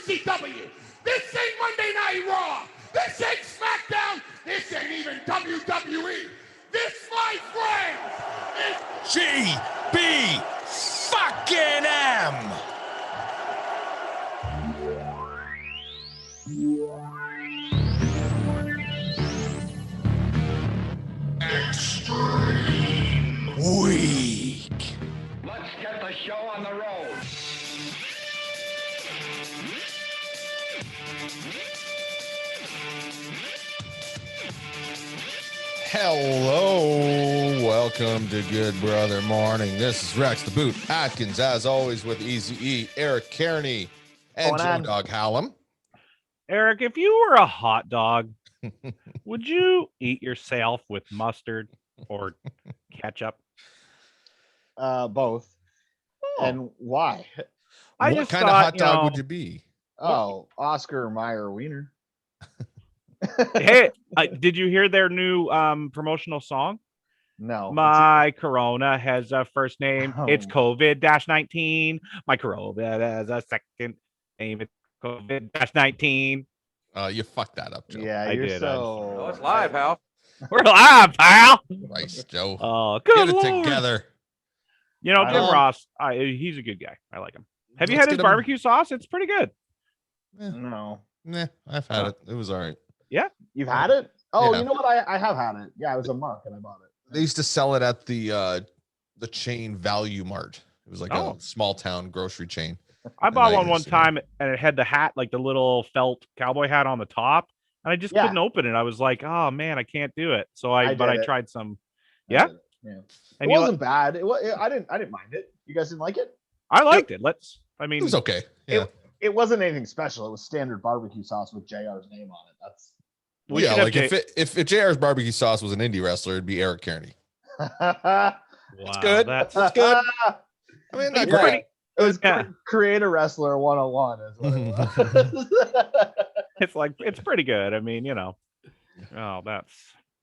WCW. This ain't Monday Night Raw. This ain't SmackDown. This ain't even WWE. This, my friends, is GB fucking M. Extreme Week. Let's get the show on the road. Hello, welcome to Good Brother Morning. This is Rex the Boot Atkins, as always, with Easy E, Eric Kearney, and Joe Dog Hallam. Eric, if you were a hot dog, would you eat yourself with mustard or ketchup? Both. Oh. And why? What kind of hot dog would you be? Oh, Oscar Mayer Wiener. Hey, did you hear their new promotional song? No. My Corona has a first name. Oh. It's COVID-19. My Corona has a second name. It's COVID-19. You fucked that up, Joe. Yeah, I you're did, so... Oh, it's live, pal. We're live, pal. Christ, Joe. Oh, good Get it Lord. together. You know, Jim Um, Ross, he's a good guy. I like him. Have you Let's had his get him- barbecue sauce? It's pretty good. No. Nah, I've had it. It was all right. You've had it? Oh, Yeah. you know what? I have had it. Yeah, it was a mark and I bought it. They used to sell it at the chain Value Mart. It was like Oh. a small town grocery chain. I bought I one used to- time and it had the hat, like the little felt cowboy hat on the top, and I just Yeah. couldn't open it. I was like, oh man, I can't do it. So I but did I it. tried some. I Yeah? did it. Yeah. It And you wasn't bad. I didn't mind it. You guys didn't like it? I liked it. I It mean, was okay. Yeah. It wasn't anything special. It was standard barbecue sauce with JR's name on it. That's we yeah, should have like if JR's barbecue sauce was an indie wrestler, it'd be Eric Kearney. wow, good. That's It's good. I mean, not It's great. pretty- It was Yeah. Create a Wrestler 101 is what it was. it's pretty good. I mean, you know. Oh, that's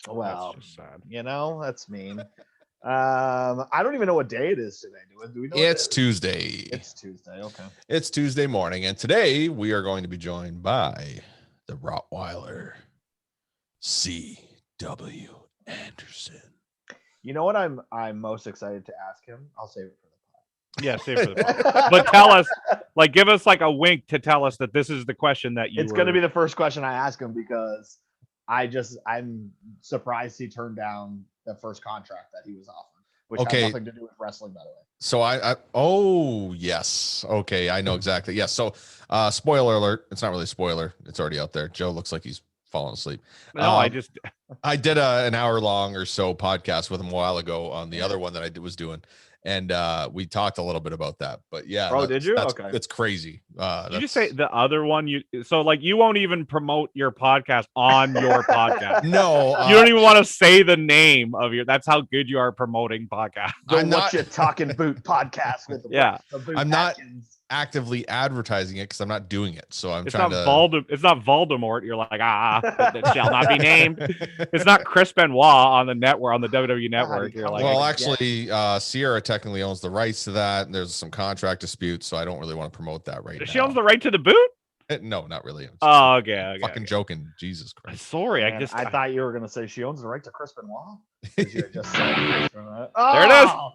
Well, just sad. you know, that's mean. I don't even know what day it is today. Do we know? what It's it is? Tuesday. It's Tuesday. Okay. It's Tuesday morning, and today we are going to be joined by the Rottweiler, C.W. Anderson. You know what I'm most excited to ask him? I'll save it for the pod. Yeah, save for the pod. But tell us, like, give us like a wink to tell us that this is the question that you. It's going to be the first question I ask him because I'm surprised he turned down the first contract that he was offered, which Okay. has nothing to do with wrestling, by the way. So oh yes, okay, I know exactly. Yes. So, spoiler alert. It's not really a spoiler. It's already out there. Joe looks like he's falling asleep. No, I did an hour long or so podcast with him a while ago on the other one that I was doing, and we talked a little bit about that. But yeah, Oh, did you? Okay. It's crazy. Did you say the other one? So like you won't even promote your podcast on your podcast. No, You don't even want to say the name of your. That's how good you are promoting podcasts. The I'm What not- You Talking Boot podcast with the Yeah. the Boot I'm not- Atkins. actively advertising it because I'm not doing it. So I'm It's trying not to. It's not Voldemort. You're like it shall not be named. It's not Chris Benoit on the network on the WWE network. You're like, Well, actually, Sierra technically owns the rights to that, and there's some contract disputes, so I don't really want to promote that right now. she owns the right to the boot. No, not really. I'm just Oh, okay. fucking joking. Jesus Christ. Sorry, Man, I I thought you were gonna say she owns the right to Chris Benoit. 'Cause you had just said Chris Benoit. There it is. Oh!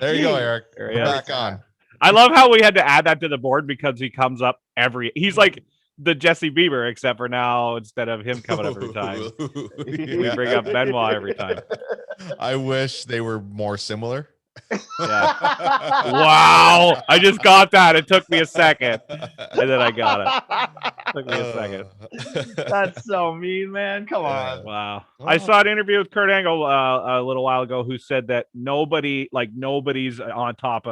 There you go, Jeez. Eric. There We're he is. back on. I love how we had to add that to the board because he comes up he's like the Jesse Bieber, except for now instead of him coming up every time, we bring up Benoit every time. I wish they were more similar. Yeah. Wow. I just got that. It took me a second. And then I got it. Took me a second. That's so mean, man. Come on. Wow. I saw an interview with Kurt Angle a little while ago who said that nobody's on top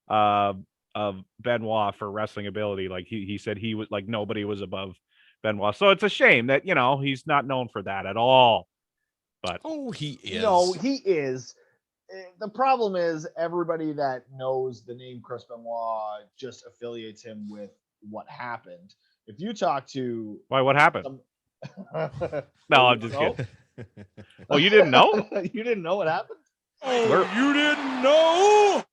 of Benoit for wrestling ability. Like he said he was like nobody was above Benoit. So it's a shame that, you know, he's not known for that at all. But Oh, he is. No, he is. The problem is everybody that knows the name Chris Benoit just affiliates him with what happened. If you talk to why? What happened? some... No, I'm just kidding. Oh, you didn't know? You didn't know what happened? You didn't know?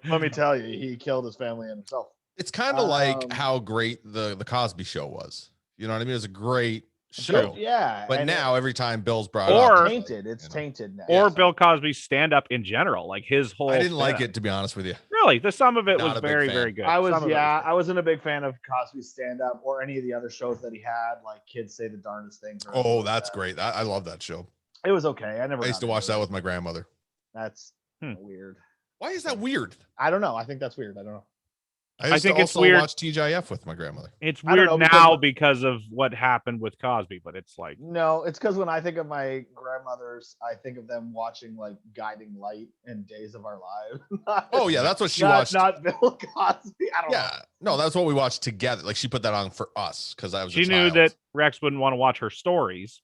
Let me tell you, he killed his family and himself. It's kind of like how great the Cosby Show was. You know what I mean? It was a great show. Good, yeah. But and now every time Bill's brought Or- up, it's tainted. It's tainted now. Or Bill Cosby's stand-up in general, like his whole. I didn't like stand-up. it, to be honest with you. Really, the some of it Not was a big very, fan. very good. I Some of it was I wasn't a big fan of Cosby's stand-up or any of the other shows that he had, like Kids Say the Darndest Things. Or Oh, like that's that. great. I love that show. It was okay. I used to watch that with my grandmother. That's weird. Why is that weird? I don't know. I think that's weird. I don't know. I think it's weird. Watch TGIF with my grandmother. It's weird now because of what happened with Cosby, but it's like no, it's because when I think of my grandmothers, I think of them watching like Guiding Light and Days of Our Lives. Oh yeah, that's what she watched. Not Bill Cosby. I don't know. No, that's what we watched together. Like she put that on for us because I was. She knew that Rex wouldn't want to watch her stories,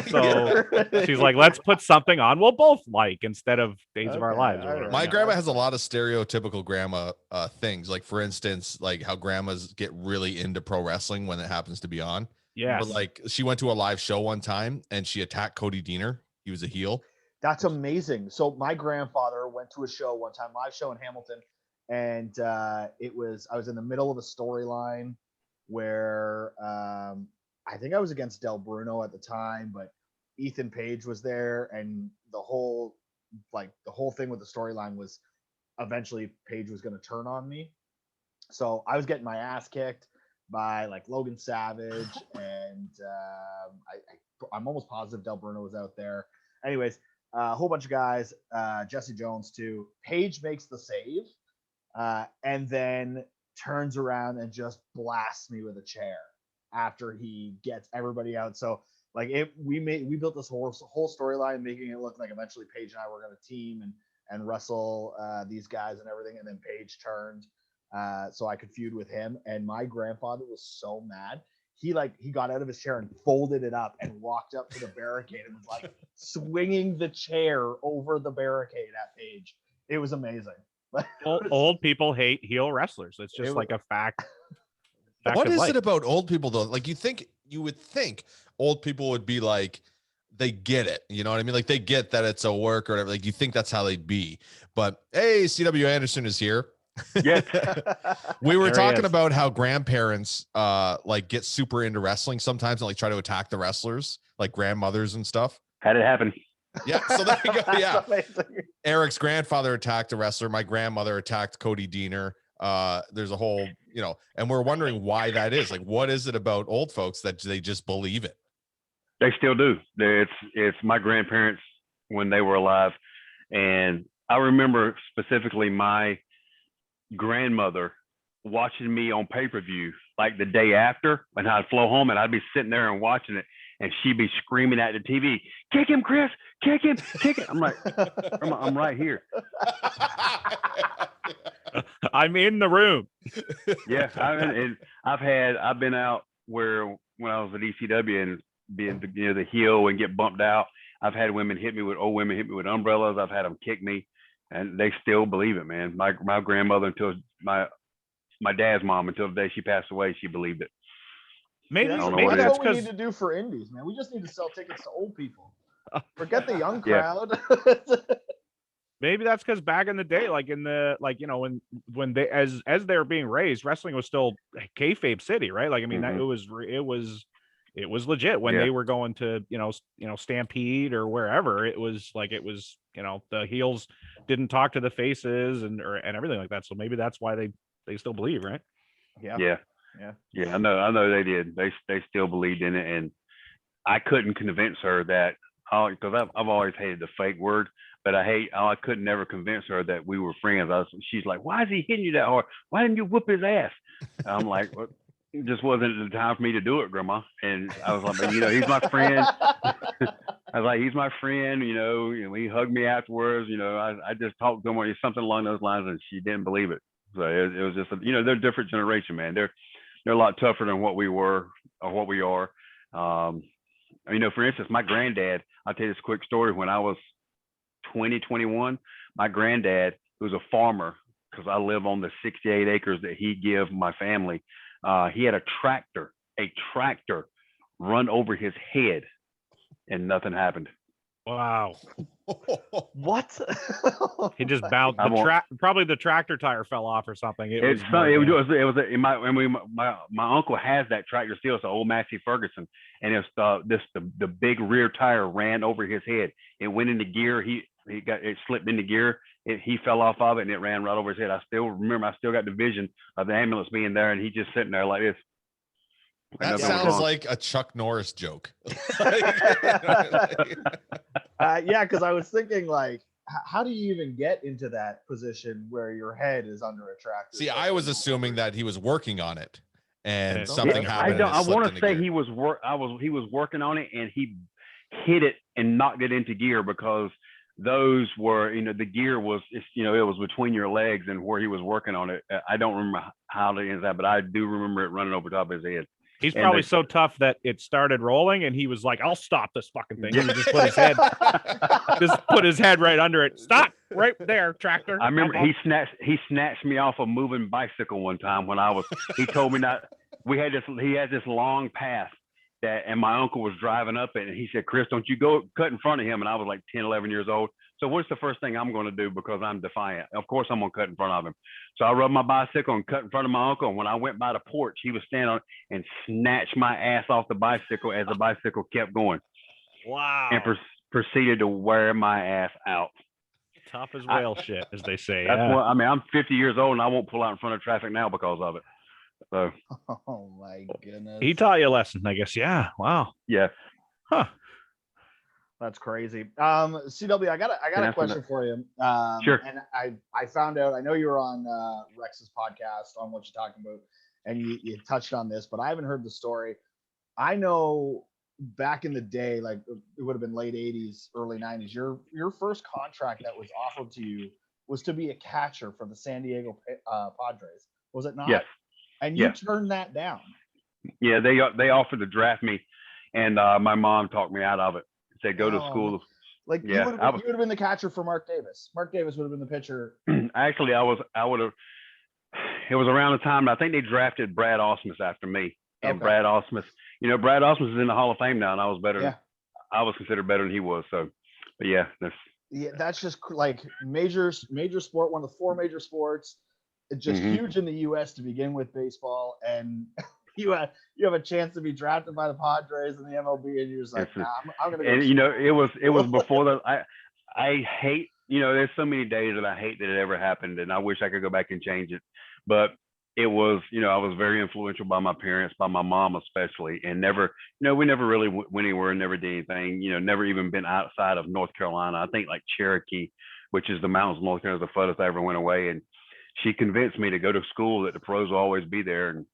so she's like, "Let's put something on we'll both like instead of Days of Our Lives." Or whatever. My grandma has a lot of stereotypical grandma things. Like for instance, like how grandmas get really into pro wrestling when it happens to be on. Yeah. But like she went to a live show one time and she attacked Cody Deaner. He was a heel. That's amazing. So my grandfather went to a show one time, live show in Hamilton, and I was in the middle of a storyline where I think I was against Del Bruno at the time, but Ethan Page was there, and the whole thing with the storyline was eventually Page was going to turn on me. So I was getting my ass kicked by like Logan Savage, and I'm almost positive Del Bruno was out there. Anyways, a whole bunch of guys, Jesse Jones too. Page makes the save, and then turns around and just blasts me with a chair after he gets everybody out. So like we built this whole storyline, making it look like eventually Page and I were going to team and wrestle these guys and everything. And then Page turned, so I could feud with him. And my grandfather was so mad. He got out of his chair and folded it up and walked up to the barricade and was like swinging the chair over the barricade at Page. It was amazing. Old people hate heel wrestlers. It's just like a fact. What is it about old people though? Like you would think old people would be like, they get it. You know what I mean? Like they get that it's a work or whatever. Like you think that's how they'd be. But hey, CW Anderson is here. Yeah. We were talking about how grandparents like get super into wrestling sometimes and like try to attack the wrestlers, like grandmothers and stuff. Had it happen. Yeah, so there you go. Yeah. Eric's grandfather attacked a wrestler. My grandmother attacked Cody Deaner. There's a whole, and we're wondering why that is. Like, what is it about old folks that they just believe it? They still do. It's my grandparents when they were alive. And I remember specifically my grandmother watching me on pay-per-view like the day after, and I'd flow home and I'd be sitting there and watching it. And she'd be screaming at the TV, "Kick him, Chris! Kick him! Kick him!" I'm like, I'm right here. I'm in the room. Yeah, I've been out where when I was at ECW and being the heel and get bumped out. I've had old women hit me with umbrellas. I've had them kick me, and they still believe it, man. My grandmother until my dad's mom until the day she passed away, she believed it. Maybe that's what we need to do for indies, man. We just need to sell tickets to old people. Forget the young crowd. Maybe that's because back in the day, like when they as they were being raised, wrestling was still kayfabe city, right? Like I mean, that it was legit when they were going to Stampede or wherever. It was the heels didn't talk to the faces and everything like that. So maybe that's why they still believe, right? Yeah. I know they did. They still believed in it, and I couldn't convince her that, because I've always hated the fake word, but I couldn't never convince her that we were friends. She's like, "Why is he hitting you that hard? Why didn't you whoop his ass?" I'm like, well, it just wasn't the time for me to do it, Grandma. And I was like, he's my friend. I was like, he's my friend, he hugged me afterwards. I just talked to him or something along those lines, and she didn't believe it. So it was just, they're a different generation, man. They're a lot tougher than what we were or what we are. For instance, my granddad, I'll tell you this quick story. When I was 21, my granddad, who was a farmer, because I live on the 68 acres that he gave my family, he had a tractor run over his head and nothing happened. Wow. What? He just bounced probably the tractor tire fell off or something. It was my uncle has that tractor still. It's an old Massey Ferguson, and it's the big rear tire ran over his head. It went into gear. He slipped into gear. He fell off of it and it ran right over his head. I still got the vision of the ambulance being there and he just sitting there like this. That sounds like a Chuck Norris joke. Yeah, because I was thinking, like, how do you even get into that position where your head is under a tractor? See, I was assuming that he was working on it and something happened. I want to say he was working on it and he hit it and knocked it into gear because those were, the gear was, it was between your legs and where he was working on it. I don't remember how it ends up, but I do remember it running over top of his head. He's probably so tough that it started rolling and he was like, I'll stop this fucking thing. Yeah. He just put his head right under it. Stop right there, tractor. I remember he snatched me off a moving bicycle one time when he told me not, he had this long path and my uncle was driving up it and he said, Chris, don't you go cut in front of him. And I was like 10, 11 years old. So what's the first thing I'm going to do because I'm defiant? Of course I'm going to cut in front of him. So I rode my bicycle and cut in front of my uncle. And when I went by the porch, he was standing on it and snatched my ass off the bicycle as the bicycle kept going. Wow. And proceeded to wear my ass out. Tough as whale shit, as they say. That's what, I'm 50 years old and I won't pull out in front of traffic now because of it. So. Oh my goodness. He taught you a lesson, I guess. Yeah. Wow. Yeah. Huh. That's crazy. CW, I got a question for you. Sure. And I found out, I know you were on Rex's podcast on what you're talking about, and you touched on this, but I haven't heard the story. I know back in the day, like it would have been late 80s, early 90s, your first contract that was offered to you was to be a catcher for the San Diego Padres. Was it not? Yes. And you turned that down. Yeah, they offered to draft me, and my mom talked me out of it. Said go to school. Like you would have been the catcher for Mark Davis. Mark Davis would have been the pitcher. Actually, I would have. It was around the time I think they drafted Brad Ausmus after me, and Brad Ausmus. Brad Ausmus is in the Hall of Fame now, and I was better. Yeah. I was considered better than he was. So, but yeah, that's just like major sport, one of the 4 major sports. It's just huge in the U.S. to begin with, baseball, and you have a chance to be drafted by the Padres in the MLB, and you're just like, I'm gonna go. And it was before that. I hate, there's so many days that I hate that it ever happened, and I wish I could go back and change it. But it was, I was very influential by my parents, by my mom especially, and never, we never really went anywhere, never did anything, never even been outside of North Carolina. I think like Cherokee, which is the mountains of North Carolina, is the furthest I ever went away, and she convinced me to go to school that the pros will always be there, and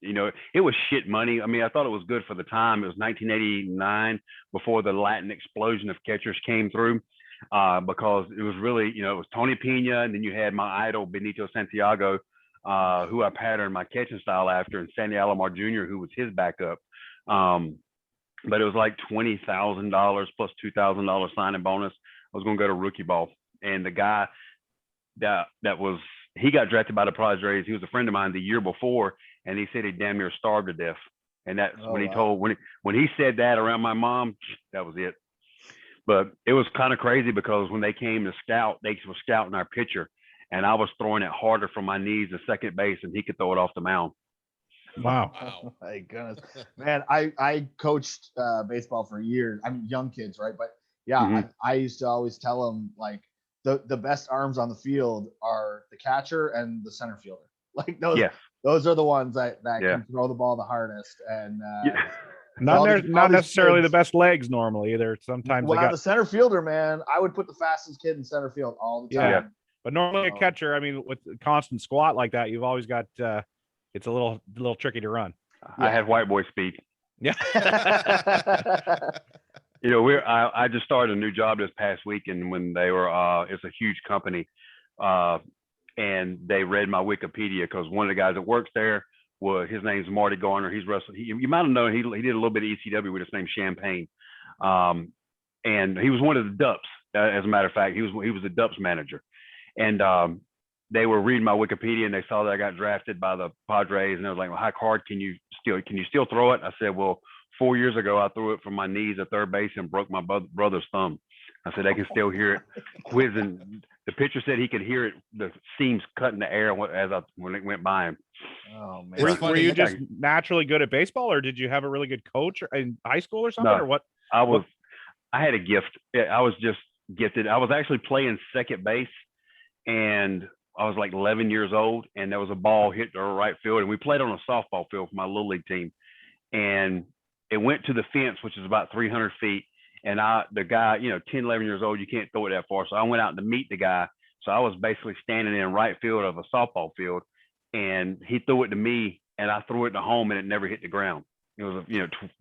it was shit money. I mean, I thought it was good for the time. It was 1989 before the Latin explosion of catchers came through, because it was really, it was Tony Pena, and then you had my idol Benito Santiago, who I patterned my catching style after, and Sandy Alomar Jr., who was his backup. But it was like $20,000 plus $2,000 signing bonus. I was going to go to rookie ball, and the guy he got drafted by the Padres. He was a friend of mine the year before, and he said he damn near starved to death. And that's when he said that around my mom, that was it. But it was kind of crazy because when they came to scout, they were scouting our pitcher, and I was throwing it harder from my knees at second base, and he could throw it off the mound. Wow. Oh my goodness, man! I coached baseball for years. I'm young kids, right? But yeah, I used to always tell them like, the best arms on the field are the catcher and the center fielder. Like those are the ones that can throw the ball the hardest. And not necessarily the best legs normally either. Sometimes the center fielder, man, I would put the fastest kid in center field all the time. Yeah. But normally a catcher, I mean, with a constant squat like that, you've always got it's a little tricky to run. I had white boy speed. Yeah. I just started a new job this past week, and when they were, it's a huge company, and they read my Wikipedia because one of the guys that works there his name's Marty Garner. He's wrestled. You might have known he did a little bit of ECW with his name Champagne, and he was one of the Dups. As a matter of fact, he was the Dups manager, and they were reading my Wikipedia and they saw that I got drafted by the Padres, and they was like, well, how hard can you still throw it? I said, well, 4 years ago, I threw it from my knees at third base and broke my brother's thumb. I said they can still hear it whizzing. The pitcher said he could hear it, the seams cutting the air when it went by him. Oh man. Were you just naturally good at baseball, or did you have a really good coach in high school or something, or what? I had a gift. I was just gifted. I was actually playing second base, and I was like 11 years old, and there was a ball hit the right field, and we played on a softball field for my little league team, and it went to the fence, which is about 300 feet. And the guy, 10, 11 years old, you can't throw it that far. So I went out to meet the guy. So I was basically standing in right field of a softball field, and he threw it to me, and I threw it to home, and it never hit the ground. It was,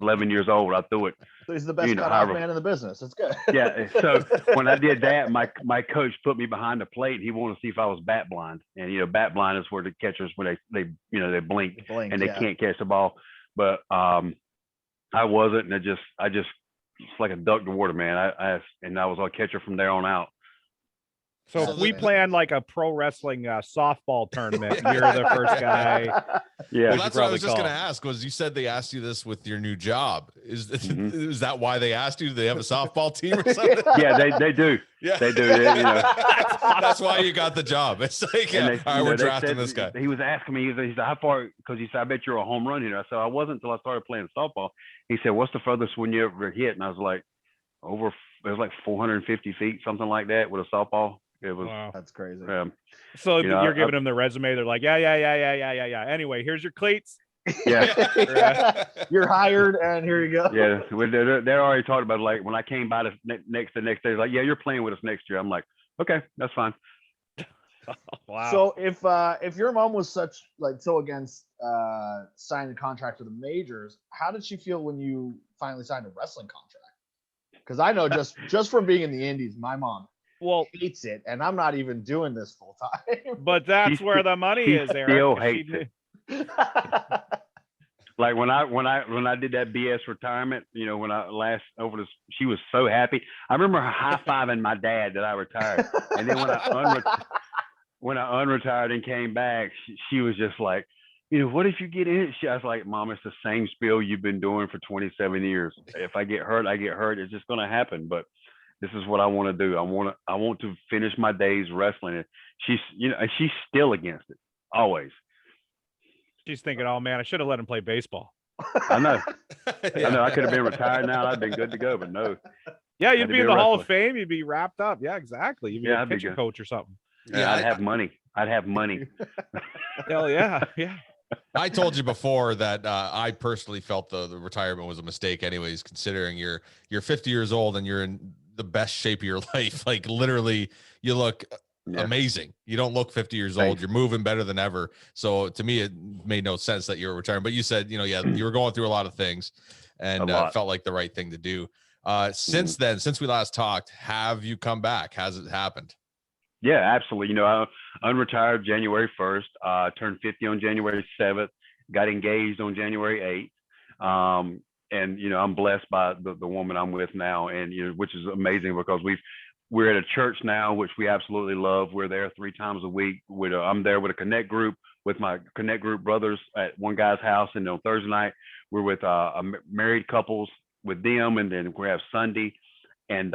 11 years old. I threw it. So he's the best cutoff man in the business. That's good. Yeah. So when I did that, my coach put me behind the plate. And he wanted to see if I was bat blind. And bat blind is where the catchers, when they blink and they can't catch the ball. But I wasn't, and I just it's like a duck to water, man. I was a catcher from there on out. So if we plan like a pro wrestling softball tournament, you're the first guy. Yeah, well, that's what I was just going to ask. Was you said they asked you this with your new job? Is that why they asked you? Do they have a softball team or something? Yeah, they do. Yeah, they do. That's why you got the job. It's like, all right, we're drafting this guy. He was asking me. He said, "How far?" Because he said, "I bet you're a home run hitter." I said, "I wasn't until I started playing softball." He said, "What's the furthest one you ever hit?" And I was like, it was like 450 feet, something like that, with a softball. It was. Wow. That's crazy. So you're giving them the resume. They're like, yeah. Anyway, here's your cleats. Yeah. You're hired, and here you go. Yeah, they're already talking about, like, when I came by the next day, like, yeah, you're playing with us next year. I'm like, okay, that's fine. Wow. So if your mom was so against signing a contract with the majors, how did she feel when you finally signed a wrestling contract? Because I know just from being in the Indies, my mom hates it, and I'm not even doing this full time. But that's where the money is, Eric. Still hates it. Like when I did that BS retirement, when I last over this, she was so happy. I remember her high-fiving my dad that I retired, and then when I unretired and came back, she was just like, what if you get in? I was like, Mom, it's the same spiel you've been doing for 27 years. If I get hurt, I get hurt. It's just going to happen. But this is what I want to do. I want to finish my days wrestling. And she's still against it, always. She's thinking, oh man, I should have let him play baseball. I know. I know. I could have been retired now. I'd been good to go, but no. Yeah, you'd be in the Hall of Fame. You'd be wrapped up. Yeah, exactly. You'd be a pitcher coach or something. Yeah, I'd have money. Hell yeah, yeah. I told you before that I personally felt the retirement was a mistake anyways, considering you're 50 years old and you're in the best shape of your life. Like literally you look amazing. You don't look 50 years old. You're moving better than ever. So to me, it made no sense that you were retiring, but you said, you were going through a lot of things and felt like the right thing to do. Since then, since we last talked, have you come back? Has it happened? Yeah, absolutely. I unretired January 1st, turned 50 on January 7th, got engaged on January 8th. And, I'm blessed by the woman I'm with now, and, which is amazing because we're at a church now, which we absolutely love. We're there 3 times a week. I'm there with a Connect group with my Connect group brothers at one guy's house. And on Thursday night, we're with married couples with them. And then we have Sunday. And,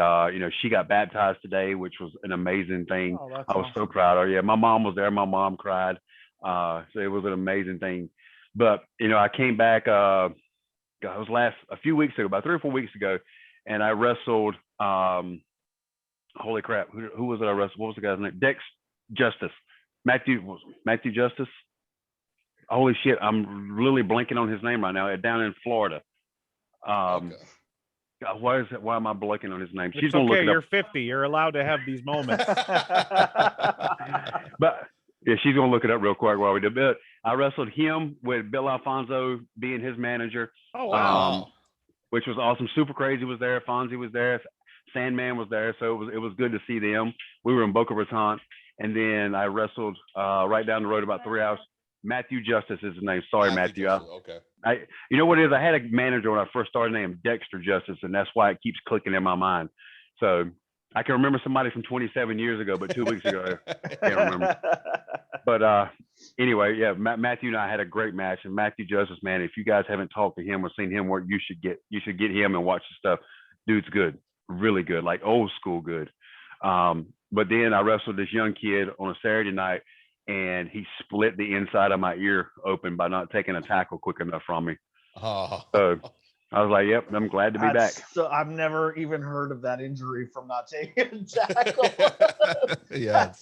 she got baptized today, which was an amazing thing. Oh, I was so proud of her. Yeah, my mom was there. My mom cried. So it was an amazing thing. But, I came back, it was a few weeks ago, about 3 or 4 weeks ago, and I wrestled, holy crap, who was it I wrestled? What was the guy's name? Dex Justice. Matthew Justice. Holy shit, I'm really blanking on his name right now. Down in Florida. Okay. Why am I blanking on his name? She's gonna look it up. You're 50. You're allowed to have these moments. But yeah, she's gonna look it up real quick while we do. But I wrestled him with Bill Alfonso being his manager. Oh wow! Which was awesome. Super Crazy was there. Fonzie was there. Sandman was there. So it was good to see them. We were in Boca Raton, and then I wrestled right down the road about 3 hours. Matthew Justice is his name. Sorry, Matthew. Okay. You know what it is? I had a manager when I first started named Dexter Justice, and that's why it keeps clicking in my mind. So I can remember somebody from 27 years ago, but 2 weeks ago, I can't remember. But anyway, yeah, Matthew and I had a great match. And Matthew Justice, man, if you guys haven't talked to him or seen him work, you should get him and watch the stuff. Dude's good. really good, like old school good. But then I wrestled this young kid on a Saturday night, and he split the inside of my ear open by not taking a tackle quick enough from me. Oh. So I was like, "Yep, I'm glad to be back." So I've never even heard of that injury from not taking a tackle. Yeah.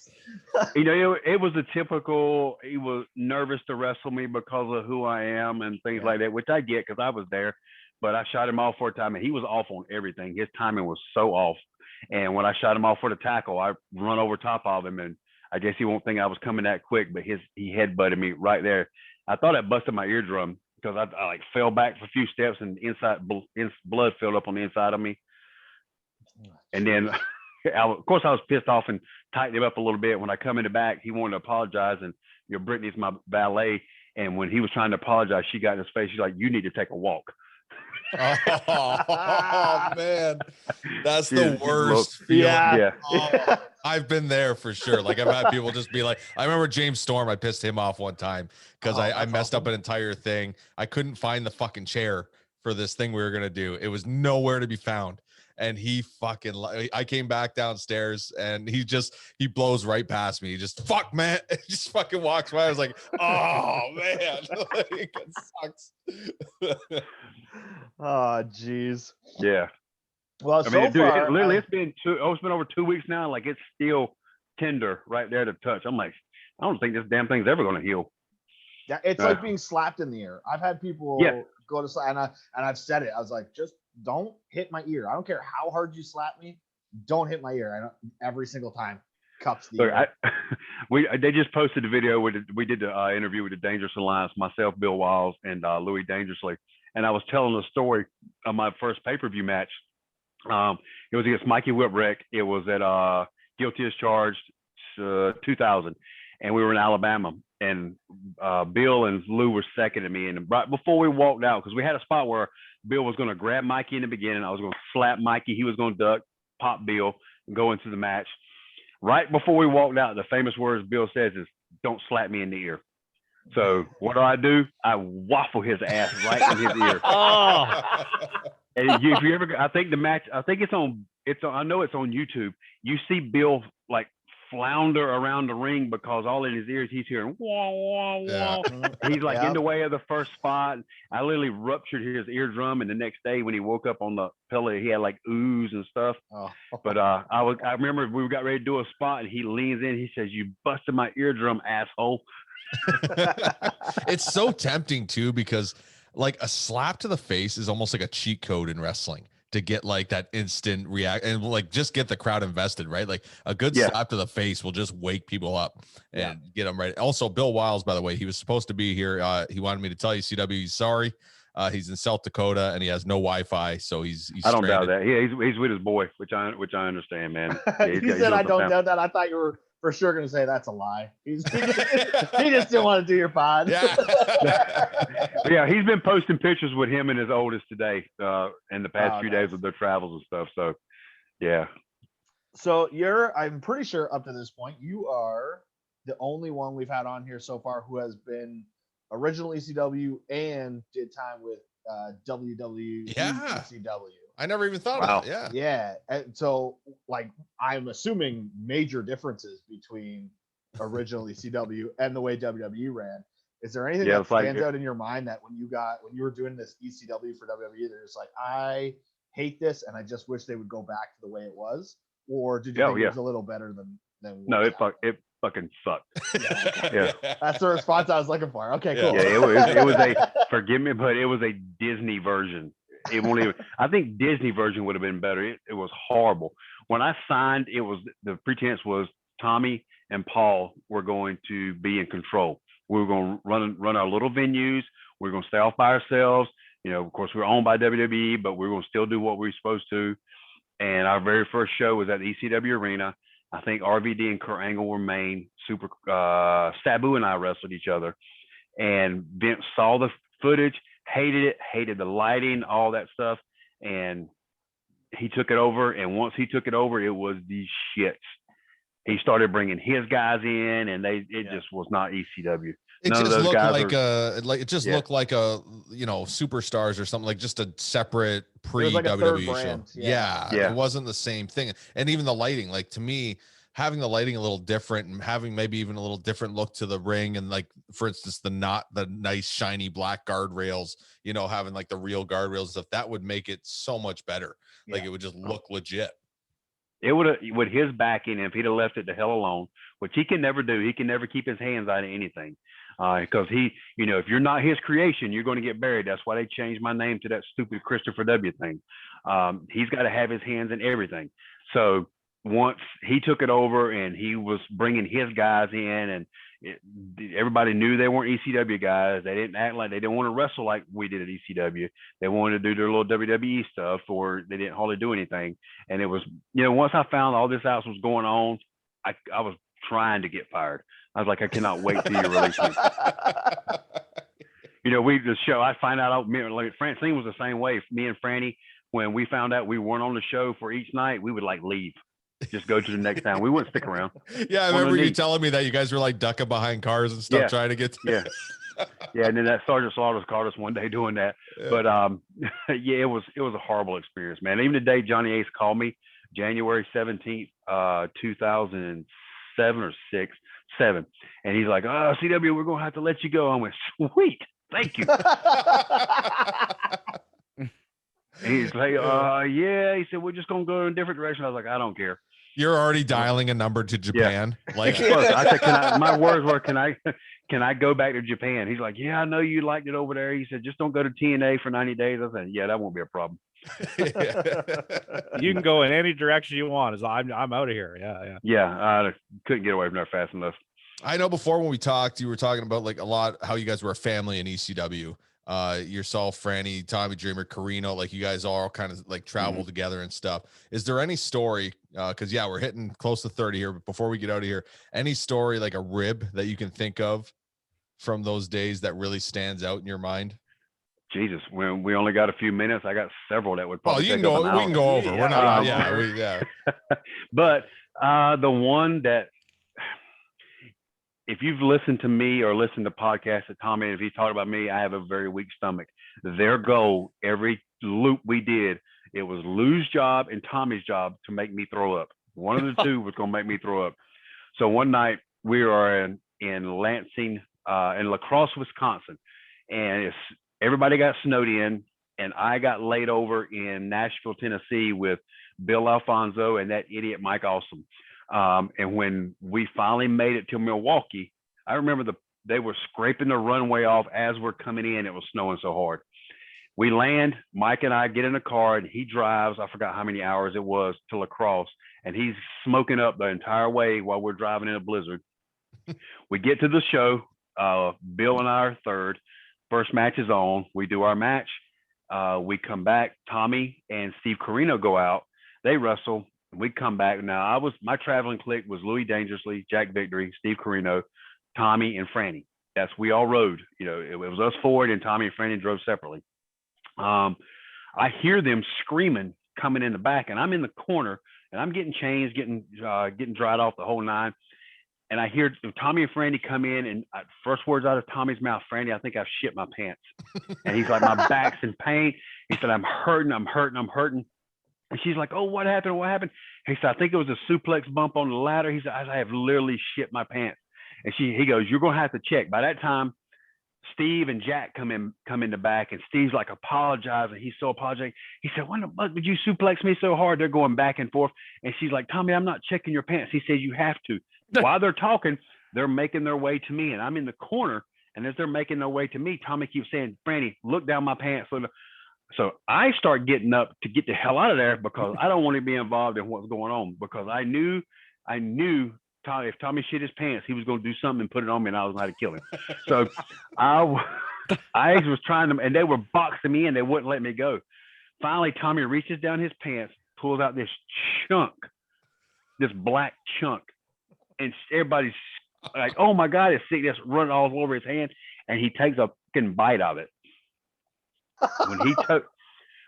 It was a typical. He was nervous to wrestle me because of who I am and things like that, which I get because I was there. But I shot him off for a time, and he was off on everything. His timing was so off. And when I shot him off for the tackle, I run over top of him, and I guess he won't think I was coming that quick, but he headbutted me right there. I thought I busted my eardrum because I like fell back for a few steps, and blood filled up on the inside of me. And then, of course, I was pissed off and tightened him up a little bit. When I come in the back, he wanted to apologize, and Brittany's my valet. And when he was trying to apologize, she got in his face. She's like, "You need to take a walk." Oh man, that's the worst feeling. Yeah. I've been there for sure. Like I've had people just be like, I remember James Storm, I pissed him off one time because I messed up an entire thing. I couldn't find the fucking chair for this thing we were gonna do. It was nowhere to be found. And he fucking, I came back downstairs and he blows right past me. He just, fuck, man. He just fucking walks by. I was like, oh, man. Like, it sucks. Oh, jeez. Yeah. Well, it's been over 2 weeks now. Like, it's still tender right there to touch. I'm like, I don't think this damn thing's ever going to heal. Yeah, it's like being slapped in the ear. I've had people go to slap, and I've said it. I was like, just don't hit my ear. I don't care how hard you slap me. Don't hit my ear. I don't, every single time cups the ear. They just posted the video. We did the interview with the Dangerous Alliance, myself, Bill Wiles, and Louis Dangerously. And I was telling the story of my first pay-per-view match. It was against Mikey Whipwreck. It was at Guilty as Charged 2000. And we were in Alabama. And Bill and Lou were seconding me. And right before we walked out, because we had a spot where Bill was going to grab Mikey in the beginning. I was going to slap Mikey. He was going to duck, pop Bill, and go into the match. Right before we walked out, the famous words Bill says is, "Don't slap me in the ear." So what do? I waffle his ass right in his ear. Oh. And if you ever, I think the match, I think it's on, I know it's on YouTube. You see Bill like flounder around the ring because all in his ears he's hearing wah wah wah. He's like in the way of the first spot. I literally ruptured his eardrum, and the next day when he woke up on the pillow, he had like ooze and stuff. But I remember we got ready to do a spot, and he leans in. He says, "You busted my eardrum, asshole." It's so tempting too, because like a slap to the face is almost like a cheat code in wrestling to get like that instant react and like just get the crowd invested, right? Like a good slap to the face will just wake people up and get them ready. Also, Bill Wiles, by the way, he was supposed to be here. He wanted me to tell you, CW, he's sorry. He's in South Dakota and he has no Wi-Fi, so he's I don't doubt that. Yeah, he's with his boy, which I understand, man. Yeah, he said, "I don't doubt that." I thought you were for sure going to say that's a lie. He just didn't want to do your pod. Yeah. Yeah, he's been posting pictures with him and his oldest today in the past few days of their travels and stuff. So, yeah. So I'm pretty sure up to this point, you are the only one we've had on here so far who has been original ECW and did time with WWE ECW. I never even thought of that. Yeah. And so, like, I'm assuming major differences between original ECW and the way WWE ran. Is there anything that stands out in your mind that when you were doing this ECW for WWE, they're just like, I hate this and I just wish they would go back to the way it was? Or did you think it was a little better than No, it fucking sucked. Yeah. That's the response I was looking for. Okay, cool. Yeah, it was a, forgive me, but it was a Disney version. It won't even, I think Disney version would have been better. It was horrible. When I signed, the pretense was Tommy and Paul were going to be in control. We were going to run our little venues. We were going to stay off by ourselves. You know, of course, we were owned by WWE, but we were going to still do what we were supposed to. And our very first show was at the ECW Arena. I think RVD and Kurt Angle were main. Sabu and I wrestled each other. And Vince saw the footage, hated the lighting, all that stuff. And he took it over. And once he took it over, it was the shits. He started bringing his guys in, and it just was not ECW. It None of just those looked guys like are. it just Yeah. looked like a superstars or something, like just a separate pre like a third WWE show. brand, Yeah. Yeah. It wasn't the same thing. And even the lighting, like to me, having the lighting a little different and having maybe even a little different look to the ring, and like for instance, the nice shiny black guardrails, having like the real guardrails and stuff, that would make it so much better. Like it would just look legit. It would have, with his backing, if he'd have left it the hell alone, which he can never do. He can never keep his hands out of anything, because he, if you're not his creation, you're going to get buried. That's why they changed my name to that stupid Christopher W. thing. He's got to have his hands in everything. So once he took it over and he was bringing his guys in, and everybody knew they weren't ECW guys. They didn't act like, they didn't want to wrestle like we did at ECW. They wanted to do their little WWE stuff, or they didn't hardly do anything. And it was, once I found all this else was going on, I was trying to get fired. I was like, I cannot wait till you release me. The show, I find out, Francine was the same way. Me and Franny, when we found out we weren't on the show for each night, we would like leave. Just go to the next town. We wouldn't stick around. Yeah, I remember you telling me that you guys were like ducking behind cars and stuff, trying to get to Yeah, and then that Sergeant Slaughter's caught us one day doing that. Yeah. But it was a horrible experience, man. Even the day Johnny Ace called me, January 17th, 2007 or 7, and he's like, "Oh, CW, we're gonna have to let you go." I went, "Sweet, thank you." He's like, yeah. He said, "We're just gonna go in a different direction." I was like, "I don't care." You're already dialing a number to Japan. Yeah. Like I said, my words were, can I go back to Japan? He's like, "Yeah, I know you liked it over there." He said, "Just don't go to TNA for 90 days. I said, "Yeah, that won't be a problem." You can go in any direction you want. As I'm out of here. Yeah. I couldn't get away from there fast enough. I know before when we talked, you were talking about like a lot how you guys were a family in ECW. Yourself, Franny, Tommy Dreamer, Carino, like you guys all kind of like travel together and stuff. Is there any story? Because we're hitting close to 30 here, but before we get out of here, any story like a rib that you can think of from those days that really stands out in your mind? Jesus, when we only got a few minutes, I got several that would probably. We can go over. We're not. But the one that, if you've listened to me or listened to podcasts at Tommy, if he's talked about me, I have a very weak stomach. Their goal, every loop we did, it was Lou's job and Tommy's job to make me throw up. One of the two was going to make me throw up. So one night we are in Lansing, in La Crosse, Wisconsin, and everybody got snowed in, and I got laid over in Nashville, Tennessee with Bill Alfonso and that idiot Mike Awesome. And when we finally made it to Milwaukee, I remember they were scraping the runway off as we're coming in. It was snowing so hard. We land, Mike and I get in a car, and he drives, I forgot how many hours it was, to La Crosse, and he's smoking up the entire way while we're driving in a blizzard. We get to the show. Bill and I are third. First match is on. We do our match. We come back. Tommy and Steve Carino go out. They wrestle. We come back. Now, my traveling clique was Louis Dangerously, Jack Victory, Steve Carino, Tommy, and Franny. We all rode. It was us four, and Tommy and Franny drove separately. I hear them screaming coming in the back, and I'm in the corner, and I'm getting changed, getting dried off the whole nine. And I hear Tommy and Franny come in, and first words out of Tommy's mouth, "Franny, I think I've shit my pants." And he's like, "My back's in pain." He said, "I'm hurting. And she's like, "Oh, what happened? What happened?" He said, "I think it was a suplex bump on the ladder." He said, "I have literally shit my pants." And he goes, "You're going to have to check." By that time, Steve and Jack come in the back, and Steve's like apologizing. He's so apologetic. He said, "Why the fuck did you suplex me so hard?" They're going back and forth. And she's like, "Tommy, I'm not checking your pants." He said, "You have to." While they're talking, they're making their way to me, and I'm in the corner. And as they're making their way to me, Tommy keeps saying, "Franny, look down my pants." So I start getting up to get the hell out of there, because I don't want to be involved in what's going on, because I knew Tommy, if Tommy shit his pants, he was going to do something and put it on me, and I was going to kill him. So I was trying to, and they were boxing me in. They wouldn't let me go. Finally, Tommy reaches down his pants, pulls out this black chunk, and everybody's like, "Oh my God, it's sick." That's running all over his hand, and he takes a fucking bite of it.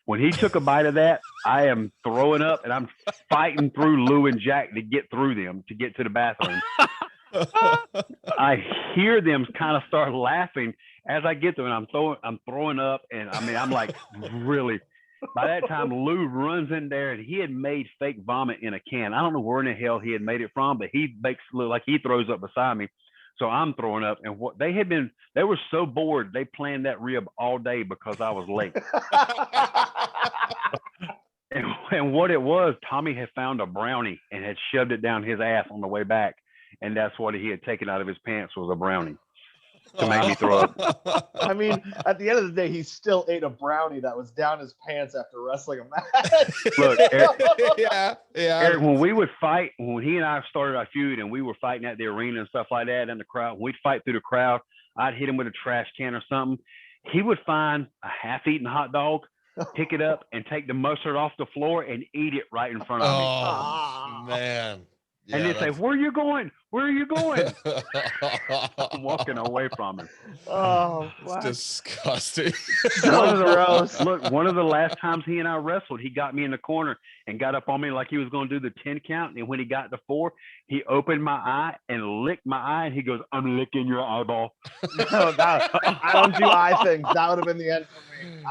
When he took a bite of that, I am throwing up, and I'm fighting through Lou and Jack to get through them to get to the bathroom. I hear them kind of start laughing as I get there, and I'm throwing up, and I mean, I'm like, really. By that time, Lou runs in there, and he had made fake vomit in a can. I don't know where in the hell he had made it from, but he makes it look like he throws up beside me. So I'm throwing up, and what they were so bored, they planned that rib all day because I was late. And what it was, Tommy had found a brownie and had shoved it down his ass on the way back, and that's what he had taken out of his pants was a brownie to make me throw up. I mean, at the end of the day, he still ate a brownie that was down his pants after wrestling a match. Look, yeah. Eric, when we would fight, when he and I started our feud and we were fighting at the arena and stuff like that in the crowd, when we'd fight through the crowd, I'd hit him with a trash can or something. He would find a half-eaten hot dog, pick it up, and take the mustard off the floor and eat it right in front of me. Oh, man. And he'd say, "Where are you going? Where are you going?" I'm walking away from him. Oh, it's disgusting. One of the last times he and I wrestled, he got me in the corner and got up on me like he was going to do the 10 count. And when he got to 4, he opened my eye and licked my eye. And he goes, "I'm licking your eyeball." No, I don't do eye things. That would have been the end for me.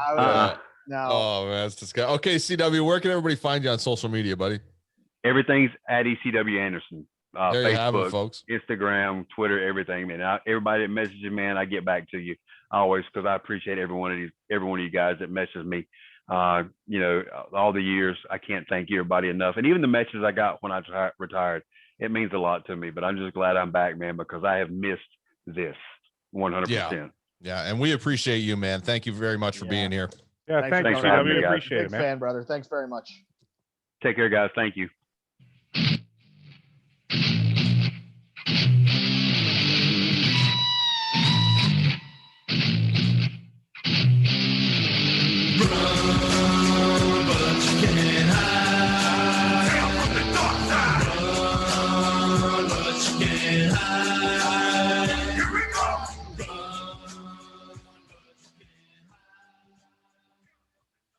No. Oh, man, that's disgusting. Okay, CW, where can everybody find you on social media, buddy? Everything's at ECW Anderson. There you have it, Facebook, folks. Instagram, Twitter, everything, man. Everybody that messages, man, I get back to you always because I appreciate every one of you guys that messages me. You know, all the years, I can't thank everybody enough. And even the messages I got when I retired, it means a lot to me. But I'm just glad I'm back, man, because I have missed this 100%. Yeah, and we appreciate you, man. Thank you very much for being here. Yeah, thanks, for having me, CW. guys. Appreciate it, Big man. fan, brother. Thanks very much. Take care, guys. Thank you.